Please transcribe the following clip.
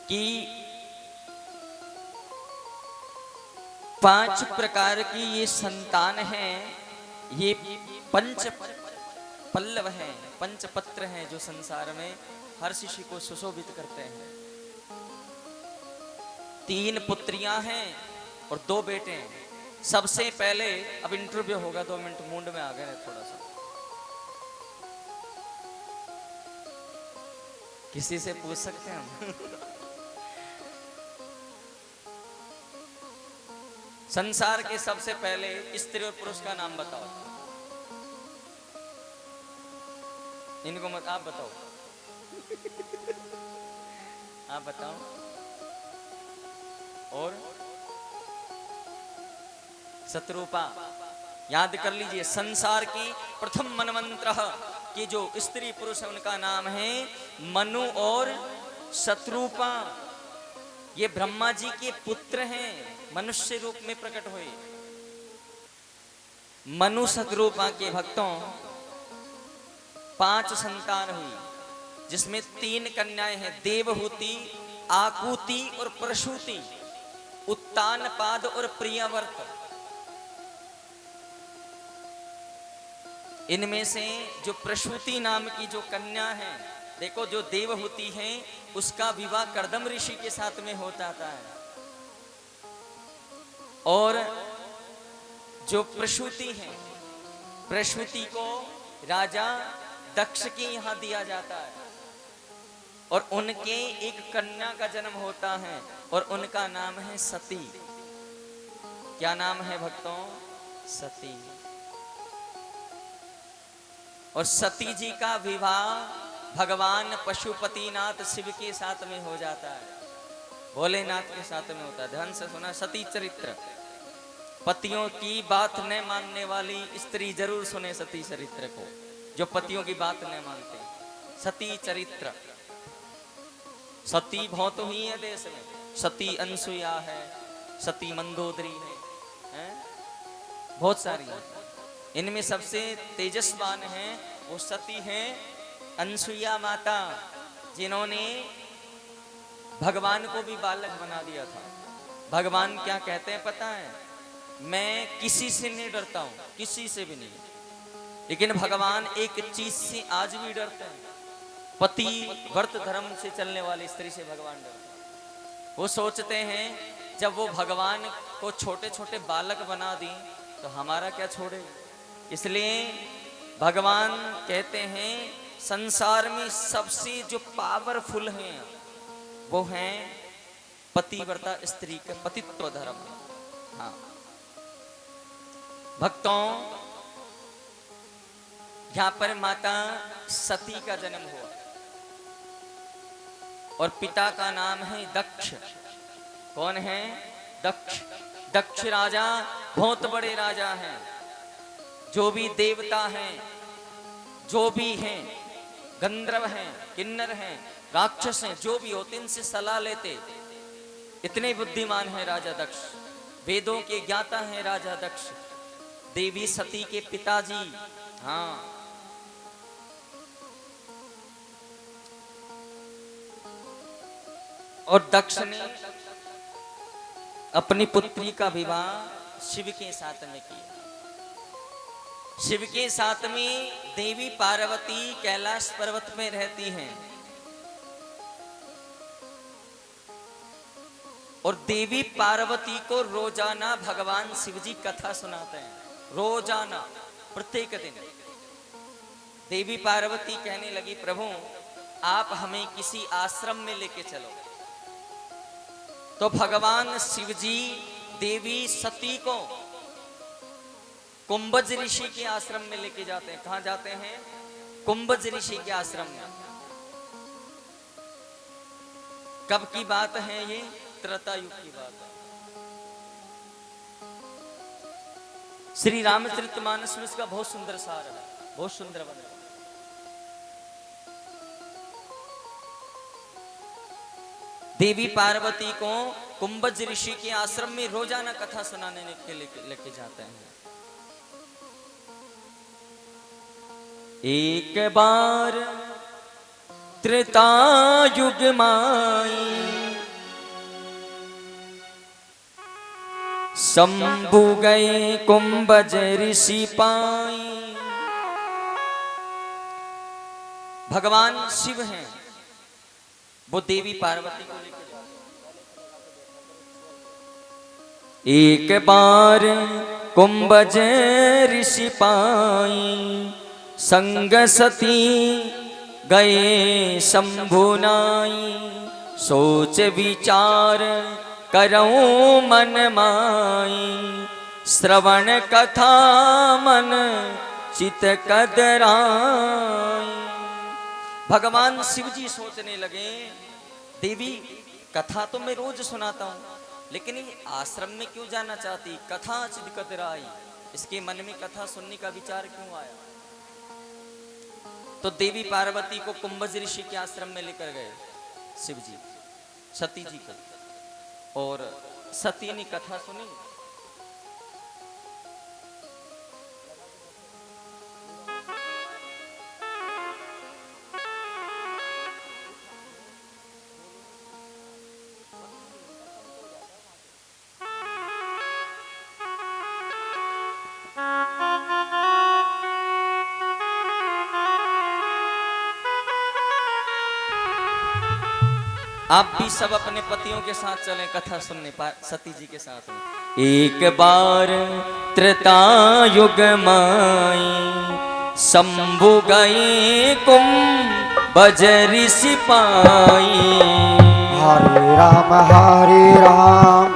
कि 5 प्रकार की ये संतान हैं, ये पंच पल्लव हैं, पंचपत्र हैं जो संसार में हर शिशु को सुशोभित करते हैं। 3 पुत्रियां हैं और 2 बेटे हैं। सबसे पहले, अब इंटरव्यू होगा, 2 मिनट मूड में आ गए थोड़ा सा, किसी से पूछ सकते हैं हम? संसार के सबसे पहले स्त्री और पुरुष का नाम बताओ। इनको मत, आप बताओ। आप बताओ। और शत्रुपा, याद कर लीजिए, संसार की प्रथम मनमंत्र कि जो स्त्री पुरुष है उनका नाम है मनु और शत्रुपा। ये ब्रह्मा जी के पुत्र हैं, मनुष्य रूप में प्रकट हुए। मनु शत्रुपा के भक्तों 5 संतान हुई, जिसमें 3 कन्याएं हैं, देवहूति, आकुति और प्रसूति, उत्तानपाद और प्रियव्रत। इनमें से जो प्रसूति नाम की जो कन्या है, देखो जो देवहूति है उसका विवाह कर्दम ऋषि के साथ में होता था, और जो प्रसूति है, प्रसूति को राजा दक्ष के यहाँ दिया जाता है, और उनके एक कन्या का जन्म होता है और उनका नाम है सती। क्या नाम है भक्तों? सती। और सती जी का विवाह भगवान पशुपतिनाथ शिव के साथ में हो जाता है, भोलेनाथ के साथ में होता है। ध्यान से सुना, सती चरित्र। पतियों की बात न मानने वाली स्त्री जरूर सुने सती चरित्र को, जो पतियों की बात न मानते। सती चरित्र। सती बहुत हुई है देश में, सती अनसुया है, सती मंदोदरी है, बहुत सारी है। इनमें सबसे तेजस्वान है वो सती है अनसुया माता, जिन्होंने भगवान को भी बालक बना दिया था। भगवान क्या कहते हैं पता है? मैं किसी से नहीं डरता हूं, किसी से भी नहीं, लेकिन भगवान एक चीज से आज भी डरते हैं, पति व्रत धर्म से चलने वाली स्त्री से भगवान डरते हैं। वो सोचते हैं जब वो भगवान को छोटे छोटे बालक बना दी तो हमारा क्या छोड़े। इसलिए भगवान कहते हैं संसार में सबसे जो पावरफुल हैं वो हैं पतिव्रता स्त्री का पतित्व धर्म। हाँ भक्तों, यहां पर माता सती का जन्म हुआ और पिता का नाम है दक्ष। कौन है? दक्ष। दक्ष राजा बहुत बड़े राजा हैं, जो भी देवता हैं, जो भी हैं, गंधर्व हैं, किन्नर हैं, राक्षस हैं, जो भी होते इनसे सलाह लेते। इतने बुद्धिमान हैं राजा दक्ष, वेदों के ज्ञाता हैं राजा दक्ष, देवी सती के पिताजी। हाँ, और दक्ष ने अपनी पुत्री का विवाह शिव के साथ में किया। शिव के साथ में देवी पार्वती कैलाश पर्वत में रहती हैं, और देवी पार्वती को रोजाना भगवान शिव जी कथा सुनाते हैं। रोजाना, प्रत्येक दिन। देवी पार्वती कहने लगी, प्रभु आप हमें किसी आश्रम में लेके चलो। तो भगवान शिव जी देवी सती को कुंभज ऋषि के आश्रम में लेके जाते हैं। कहां जाते हैं? कुंभज ऋषि के आश्रम में। कब की बात है ये? त्रेता युग की बात है। श्री रामचरितमानस में इसका बहुत सुंदर सार है, बहुत सुंदर वर्णन। देवी पार्वती को कुंभज ऋषि के आश्रम में रोजाना कथा सुनाने के लिए लेके जाते हैं। एक बार त्रेता युग माई शंभु गए कुंभज ऋषि पाई। भगवान शिव हैं, वो देवी पार्वती को लेकर एक बार कुंभज ऋषि पाई, संग सती गए शंभु नाई। सोच विचार करऊं मन माई, श्रवण कथा मन चित कदराई। भगवान शिव जी सोचने लगे, देवी कथा तो मैं रोज सुनाता हूं, लेकिन ये आश्रम में क्यों जाना चाहती? कथा चित कदराई, इसके मन में कथा सुनने का विचार क्यों आया? तो देवी पार्वती को कुंभज ऋषि के आश्रम में लेकर गए शिव जी, सती जी को, और सती ने कथा सुनी। आप भी सब अपने पतियों के साथ चलें कथा सुनने, सती जी के साथ में। एक बार त्रेतायुग माई, शंभु गए कुंभज ऋषि पाई। हरे राम